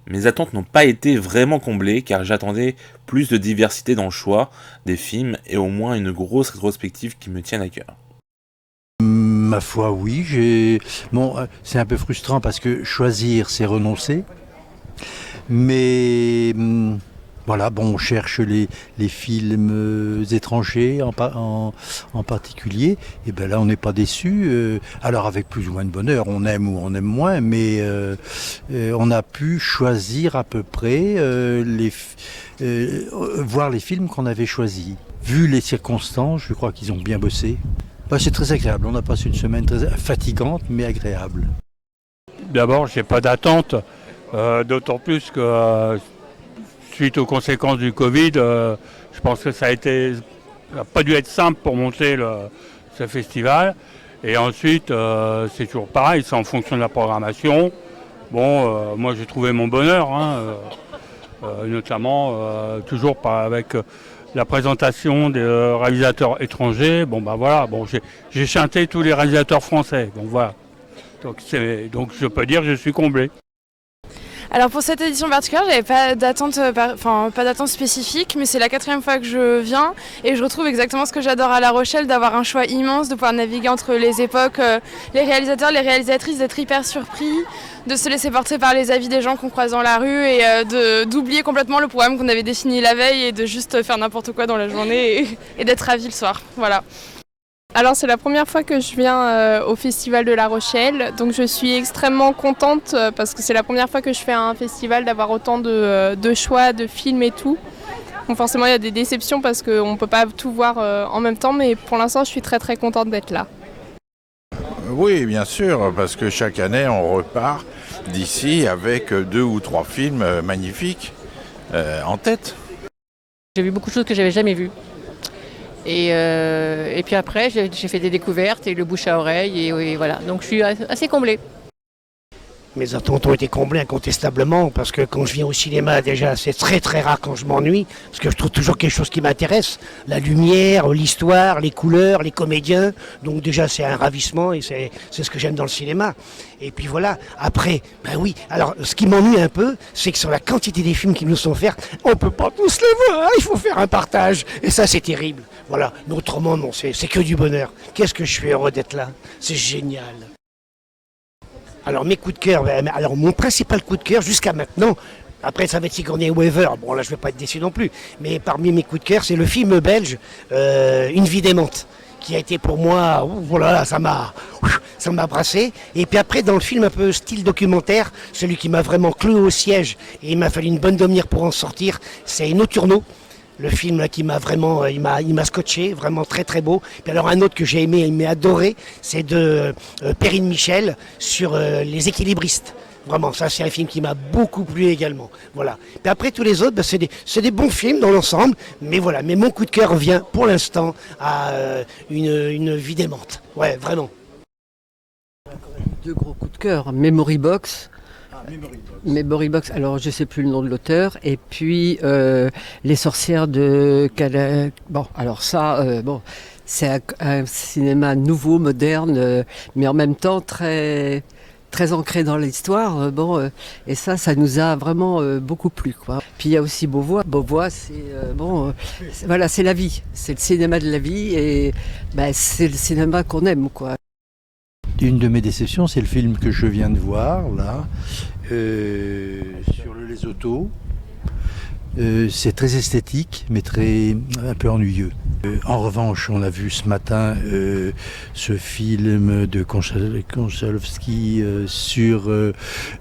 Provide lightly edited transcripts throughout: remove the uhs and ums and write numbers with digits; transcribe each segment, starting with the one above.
Mes attentes n'ont pas été vraiment comblées car j'attendais plus de diversité dans le choix des films et au moins une grosse rétrospective qui me tienne à cœur. Ma foi, oui. Bon, c'est un peu frustrant parce que choisir, c'est renoncer. Mais voilà, bon, on cherche les films étrangers en particulier. Et ben là, on n'est pas déçu. Alors avec plus ou moins de bonheur, on aime ou on aime moins, mais on a pu choisir à peu près voir les films qu'on avait choisis. Vu les circonstances, je crois qu'ils ont bien bossé. Bah, c'est très agréable. On a passé une semaine très fatigante, mais agréable. D'abord, j'ai pas d'attente, d'autant plus que suite aux conséquences du Covid, je pense que ça n'a pas dû être simple pour monter ce festival. Et ensuite, c'est toujours pareil, c'est en fonction de la programmation. Bon, moi j'ai trouvé mon bonheur, hein, notamment toujours avec la présentation des réalisateurs étrangers. Bon bah voilà, bon j'ai chanté tous les réalisateurs français. Donc voilà. Donc je peux dire que je suis comblé. Alors pour cette édition particulière, j'avais pas d'attente, pas d'attente spécifique, mais c'est la 4e fois que je viens et je retrouve exactement ce que j'adore à La Rochelle, d'avoir un choix immense, de pouvoir naviguer entre les époques, les réalisateurs, les réalisatrices, d'être hyper surpris, de se laisser porter par les avis des gens qu'on croise dans la rue et d'oublier complètement le programme qu'on avait défini la veille et de juste faire n'importe quoi dans la journée et d'être ravi le soir. Voilà. Alors c'est la première fois que je viens au Festival de La Rochelle, donc je suis extrêmement contente parce que c'est la première fois que je fais un festival, d'avoir autant de choix, de films et tout. Bon, forcément il y a des déceptions parce qu'on ne peut pas tout voir en même temps, mais pour l'instant je suis très très contente d'être là. Oui, bien sûr, parce que chaque année on repart d'ici avec 2 ou 3 films magnifiques en tête. J'ai vu beaucoup de choses que j'avais jamais vues. Et puis après, j'ai fait des découvertes et le bouche à oreille et voilà. Donc je suis assez comblée. Mes attentes ont été comblées incontestablement parce que quand je viens au cinéma, déjà c'est très très rare quand je m'ennuie parce que je trouve toujours quelque chose qui m'intéresse, la lumière, l'histoire, les couleurs, les comédiens, donc déjà c'est un ravissement et c'est ce que j'aime dans le cinéma. Et puis voilà, après, ben oui, alors ce qui m'ennuie un peu, c'est que sur la quantité des films qui nous sont offerts, on peut pas tous les voir, il faut faire un partage et ça c'est terrible. Voilà, mais autrement non, c'est que du bonheur. Qu'est-ce que je suis heureux d'être là, c'est génial. Alors mes coups de cœur, alors mon principal coup de cœur jusqu'à maintenant, après ça va être Sigourney Weaver, bon là je vais pas être déçu non plus, mais parmi mes coups de cœur c'est le film belge Une vie d'aimante, qui a été pour moi, voilà, ça m'a brassé. Et puis après dans le film un peu style documentaire, celui qui m'a vraiment cloué au siège et il m'a fallu une bonne demi-heure pour en sortir, c'est Nocturno. Le film là, qui m'a vraiment, il m'a scotché, vraiment très très beau. Puis alors un autre que j'ai aimé adoré, c'est de Perrine Michel sur les équilibristes. Vraiment, ça c'est un film qui m'a beaucoup plu également. Voilà. Puis après tous les autres, ben, c'est des bons films dans l'ensemble, mais voilà. Mais mon coup de cœur vient pour l'instant à une vie d'aimante. Ouais, vraiment. 2 gros coups de cœur, Memory Box. Memory Box, alors je sais plus le nom de l'auteur, et puis Les sorcières de Bon, alors ça, bon, c'est un cinéma nouveau, moderne, mais en même temps très très ancré dans l'histoire. Bon, et ça nous a vraiment beaucoup plu, quoi. Puis il y a aussi Beauvois. Beauvois, c'est bon, voilà, c'est la vie, c'est le cinéma de la vie, et ben, c'est le cinéma qu'on aime, quoi. Une de mes déceptions, c'est le film que je viens de voir, là, sur le Lesotho. C'est très esthétique, mais un peu ennuyeux. En revanche, on a vu ce matin ce film de Konchalovsky sur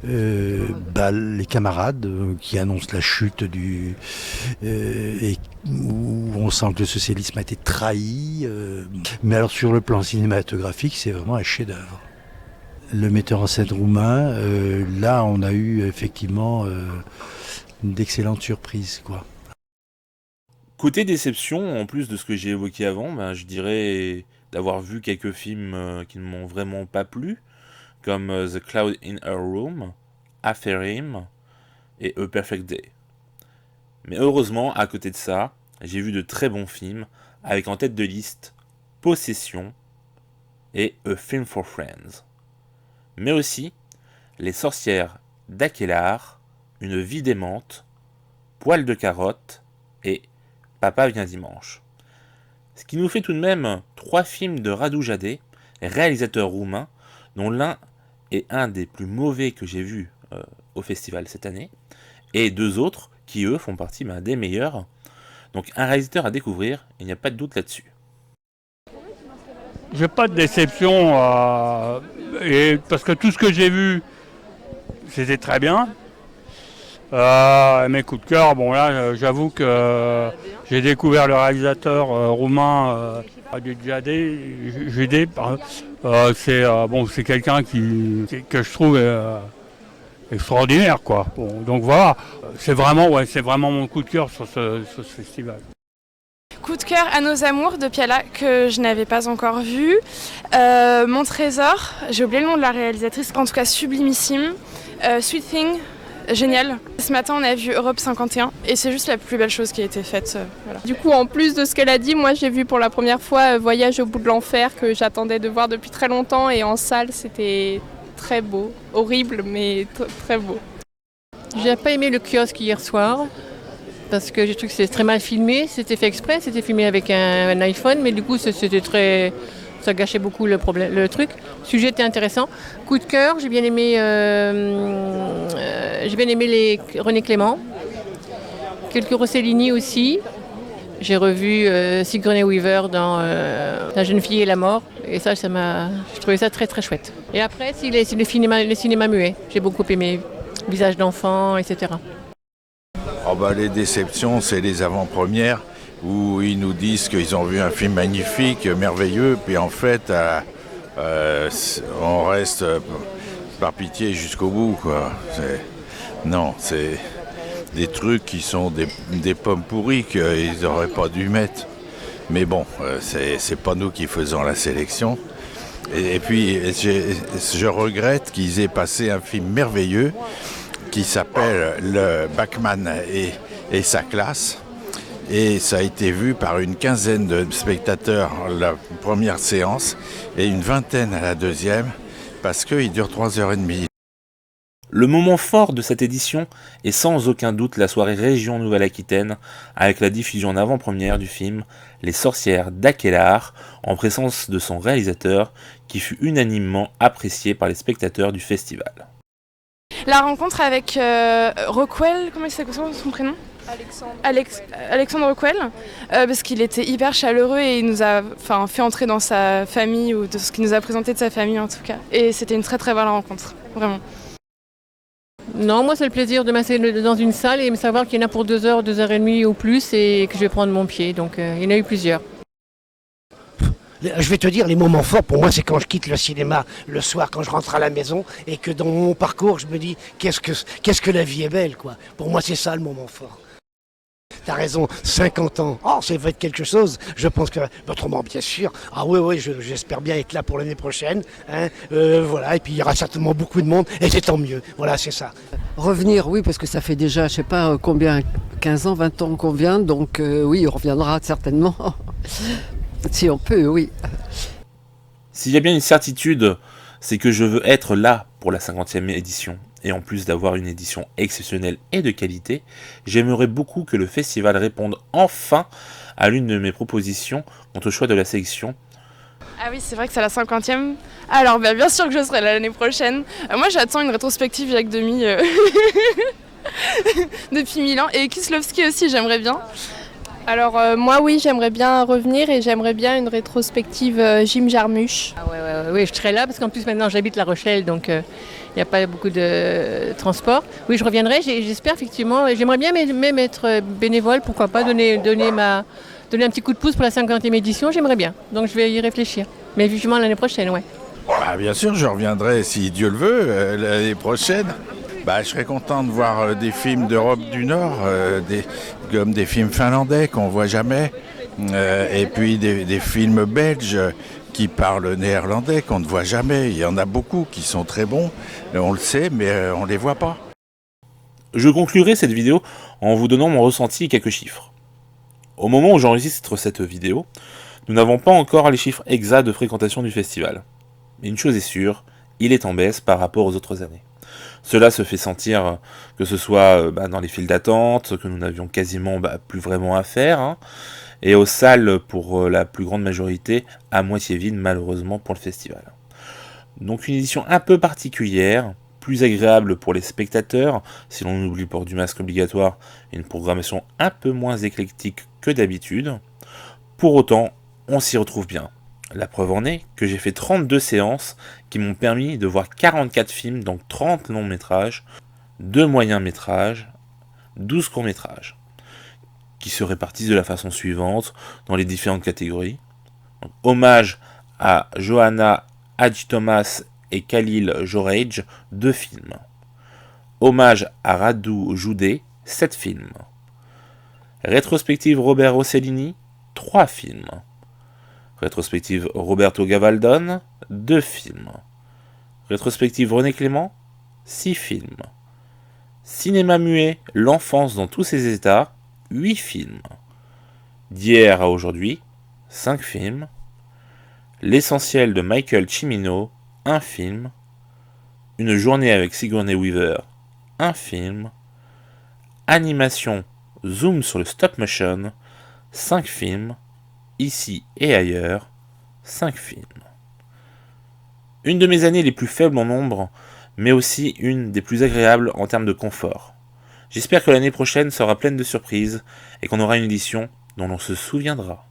les camarades, qui annonce la chute et où on sent que le socialisme a été trahi. Mais alors sur le plan cinématographique, c'est vraiment un chef-d'œuvre. Le metteur en scène roumain, là on a eu effectivement d'excellentes surprises, quoi. Côté déception, en plus de ce que j'ai évoqué avant, ben, je dirais d'avoir vu quelques films qui ne m'ont vraiment pas plu, comme The Cloud in Her Room, Aferim et A Perfect Day. Mais heureusement, à côté de ça, j'ai vu de très bons films, avec en tête de liste Possession et A Film for Friends. Mais aussi Les sorcières d'Akelar, Une vie démente, Poil de carotte et Papa vient dimanche. Ce qui nous fait tout de même 3 films de Radu Jade, réalisateur roumain, dont l'un est un des plus mauvais que j'ai vus au festival cette année, et 2 autres qui, eux, font partie des meilleurs. Donc un réalisateur à découvrir, il n'y a pas de doute là-dessus. J'ai pas de déception, parce que tout ce que j'ai vu, c'était très bien. Mes coups de cœur, bon là, j'avoue que j'ai découvert le réalisateur roumain du Jade, c'est quelqu'un que je trouve extraordinaire, quoi. Bon, donc voilà, c'est vraiment mon coup de cœur sur ce festival. Coup de cœur à nos amours de Piala que je n'avais pas encore vu. Mon trésor, j'ai oublié le nom de la réalisatrice, en tout cas sublimissime. Sweet Thing, génial. Ce matin on a vu Europe 51 et c'est juste la plus belle chose qui a été faite. Voilà. Du coup, en plus de ce qu'elle a dit, moi j'ai vu pour la première fois Voyage au bout de l'enfer que j'attendais de voir depuis très longtemps et en salle c'était très beau. Horrible mais très beau. J'ai pas aimé le kiosque hier soir parce que j'ai trouvé que c'était très mal filmé. C'était fait exprès, c'était filmé avec un iPhone, mais du coup ça gâchait beaucoup le truc. Le sujet était intéressant. Coup de cœur, j'ai bien aimé les René Clément, quelques Rossellini aussi. J'ai revu Sigourney Weaver dans La jeune fille et la mort, et ça je trouvais ça très très chouette. Et après, c'est le cinéma muet. J'ai beaucoup aimé Visage d'enfant, etc. Les déceptions, c'est les avant-premières où ils nous disent qu'ils ont vu un film magnifique, merveilleux, puis en fait, on reste par pitié jusqu'au bout, quoi. C'est des trucs qui sont des pommes pourries qu'ils n'auraient pas dû mettre. Mais bon, c'est pas nous qui faisons la sélection. Et puis, je regrette qu'ils aient passé un film merveilleux qui s'appelle Le Bachmann et sa classe. Et ça a été vu par une quinzaine de spectateurs la première séance et une vingtaine à la deuxième, parce qu'il dure 3h30. Le moment fort de cette édition est sans aucun doute la soirée Région Nouvelle-Aquitaine, avec la diffusion en avant-première du film Les Sorcières d'Aquelar, en présence de son réalisateur, qui fut unanimement apprécié par les spectateurs du festival. La rencontre avec Rockwell, comment il s'appelle son prénom ? Alexandre Rockwell, parce qu'il était hyper chaleureux et il nous a fait entrer dans sa famille, ou de ce qu'il nous a présenté de sa famille en tout cas. Et c'était une très très belle rencontre, vraiment. Non, moi c'est le plaisir de m'asseoir dans une salle et me savoir qu'il y en a pour 2 heures, 2h30 ou plus et que je vais prendre mon pied. Donc il y en a eu plusieurs. Je vais te dire, les moments forts pour moi, c'est quand je quitte le cinéma le soir, quand je rentre à la maison et que dans mon parcours, je me dis qu'est-ce que la vie est belle, quoi. Pour moi, c'est ça le moment fort. T'as raison, 50 ans, ça va être quelque chose. Je pense que, autrement, bien sûr. Ah oui, j'espère bien être là pour l'année prochaine. Voilà, et puis il y aura certainement beaucoup de monde, et c'est tant mieux. Voilà, c'est ça. Revenir, oui, parce que ça fait déjà, je sais pas combien, 15 ans, 20 ans qu'on vient, donc oui, on reviendra certainement. Si on peut, oui. S'il y a bien une certitude, c'est que je veux être là pour la 50e édition. Et en plus d'avoir une édition exceptionnelle et de qualité, j'aimerais beaucoup que le festival réponde enfin à l'une de mes propositions quant au choix de la sélection. Ah oui, c'est vrai que c'est la 50e. Alors bien sûr que je serai là l'année prochaine. Moi j'attends une rétrospective Jacques Demy depuis Milan. Et Kieslowski aussi, j'aimerais bien. Alors moi oui, j'aimerais bien revenir et j'aimerais bien une rétrospective Jim Jarmusch. Oui, je serai là parce qu'en plus maintenant j'habite La Rochelle, donc il n'y a pas beaucoup de transport. Oui, je reviendrai, j'espère effectivement. J'aimerais bien même être bénévole, pourquoi pas donner un petit coup de pouce pour la 50e édition, j'aimerais bien. Donc je vais y réfléchir. Mais vivement l'année prochaine, ouais. Bien sûr, je reviendrai si Dieu le veut l'année prochaine. Je serais content de voir des films d'Europe du Nord, comme des films finlandais qu'on ne voit jamais, et puis des films belges qui parlent néerlandais qu'on ne voit jamais. Il y en a beaucoup qui sont très bons, on le sait, mais on ne les voit pas. Je conclurai cette vidéo en vous donnant mon ressenti et quelques chiffres. Au moment où j'enregistre cette vidéo, nous n'avons pas encore les chiffres exacts de fréquentation du festival. Mais une chose est sûre, il est en baisse par rapport aux autres années. Cela se fait sentir, que ce soit dans les files d'attente, que nous n'avions quasiment plus vraiment à faire, hein, et aux salles, pour la plus grande majorité, à moitié vides malheureusement pour le festival. Donc une édition un peu particulière, plus agréable pour les spectateurs, si l'on oublie le port du masque obligatoire, et une programmation un peu moins éclectique que d'habitude. Pour autant, on s'y retrouve bien. La preuve en est que j'ai fait 32 séances qui m'ont permis de voir 44 films, donc 30 longs métrages, 2 moyens métrages, 12 courts métrages, qui se répartissent de la façon suivante dans les différentes catégories. Donc, hommage à Johanna Hadji Thomas et Khalil Joreige, 2 films. Hommage à Radu Jude, 7 films. Rétrospective Robert Rossellini, 3 films. Rétrospective Roberto Gavaldon, 2 films. Rétrospective René Clément, 6 films. Cinéma muet, l'enfance dans tous ses états, 8 films. D'hier à aujourd'hui, 5 films. L'essentiel de Michael Cimino, 1 film. Une journée avec Sigourney Weaver, 1 film. Animation, zoom sur le stop motion, 5 films. Ici et ailleurs, 5 films. Une de mes années les plus faibles en nombre, mais aussi une des plus agréables en termes de confort. J'espère que l'année prochaine sera pleine de surprises et qu'on aura une édition dont l'on se souviendra.